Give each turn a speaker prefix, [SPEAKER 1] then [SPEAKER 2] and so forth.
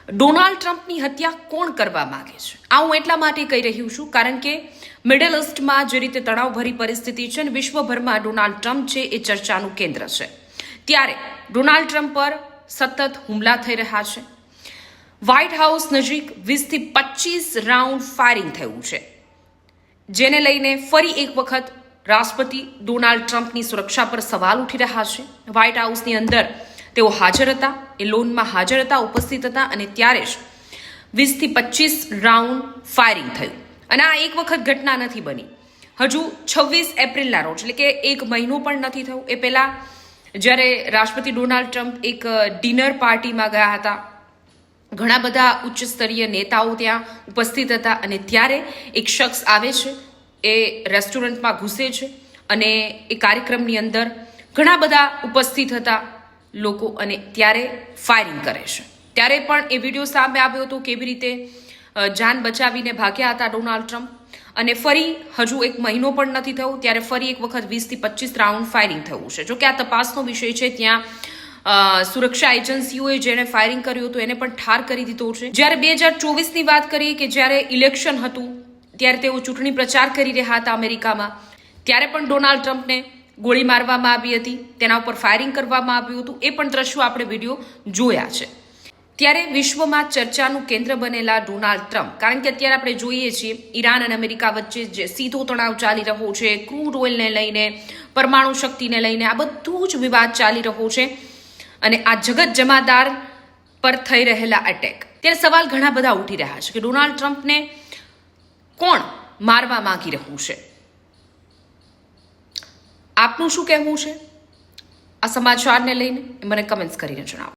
[SPEAKER 1] Donald ટ્રમ્પની હત્યા કોણ કરવા માંગે છે? આ હું એટલા માટે કહી રહ્યું છું કારણ કે મિડલ ઇસ્ટમાં જે રીતે તણાવભરી પરિસ્થિતિ છે અને વિશ્વભરમાં ડોનાલ્ડ ટ્રમ્પ છે એ ચર્ચાનું કેન્દ્ર છે, ત્યારે ડોનાલ્ડ ટ્રમ્પ પર સતત હુમલા થઈ રહ્યા છે. વ્હાઇટ હાઉસ નજીક 20 થી 25 રાઉન્ડ ફાયરિંગ થયું છે, જેને લઈને ફરી એક વખત રાષ્ટ્રપતિ ડોનાલ્ડ ટ્રમ્પની સુરક્ષા પર સવાલ ઉઠી રહ્યા છે. વ્હાઇટ હાઉસની અંદર તેઓ હાજર હતા, એ લોનમાં હાજર હતા, ઉપસ્થિત હતા, અને ત્યારે જ 20 થી 25 રાઉન્ડ ફાયરિંગ થયું. અને આ એક વખત ઘટના નથી બની, હજુ 26 એપ્રિલના રોજ, એટલે કે એક મહિનો પણ નથી થયો, એ પહેલા જ્યારે રાષ્ટ્રપતિ ડોનાલ્ડ ટ્રમ્પ એક ડિનર પાર્ટીમાં ગયા હતા, ઘણા બધા ઉચ્ચ સ્તરીય નેતાઓ ત્યાં ઉપસ્થિત હતા, અને ત્યારે એક શખ્સ આવે છે, એ રેસ્ટોરન્ટમાં ઘૂસે છે અને એ કાર્યક્રમની અંદર ઘણા બધા ઉપસ્થિત હતા લોકો, અને ત્યારે ફાયરિંગ કરે છે. ત્યારે પણ એ વિડીયો સામે આવ્યો હતો કેવી રીતે જાન બચાવીને ભાગ્યા હતા ડોનાલ્ડ ટ્રમ્પ. અને ફરી હજુ એક મહિનો પણ નથી થયો ત્યારે ફરી એક વખત 20 થી 25 રાઉન્ડ ફાયરિંગ થયું છે. જોકે આ તપાસનો વિષય છે, ત્યાં સુરક્ષા એજન્સીઓએ જેને ફાયરિંગ કર્યું હતું એને પણ ઠાર કરી દીધો છે. જ્યારે 2024ની વાત કરીએ કે જ્યારે ઇલેક્શન હતું, ત્યારે તેઓ ચૂંટણી પ્રચાર કરી રહ્યા હતા અમેરિકામાં, ત્યારે પણ ડોનાલ્ડ ટ્રમ્પને ગોળી મારવામાં આવી હતી, તેના ઉપર ફાયરિંગ કરવામાં આવ્યું હતું. એ પણ દ્રશ્યો આપણે વિડીયો જોયા છે. ત્યારે વિશ્વમાં ચર્ચાનું કેન્દ્ર બનેલા ડોનાલ્ડ ટ્રમ્પ, કારણ કે અત્યારે આપણે જોઈએ છીએ ઈરાન અને અમેરિકા વચ્ચે જે સીધો તણાવ ચાલી રહ્યો છે, ક્રૂડ ઓઇલને લઈને, પરમાણુ શક્તિને લઈને, આ બધું જ વિવાદ ચાલી રહ્યો છે, અને આ જગત જમાદાર પર થઈ રહેલા એટેક, ત્યારે સવાલ ઘણા બધા ઉઠી રહ્યા છે કે ડોનાલ્ડ ટ્રમ્પને કોણ મારવા માંગી રહ્યું છે? આપનું શું કહેવું છે આ સમાચારને લઈને? મને કમેન્ટ્સ કરીને જણાવો.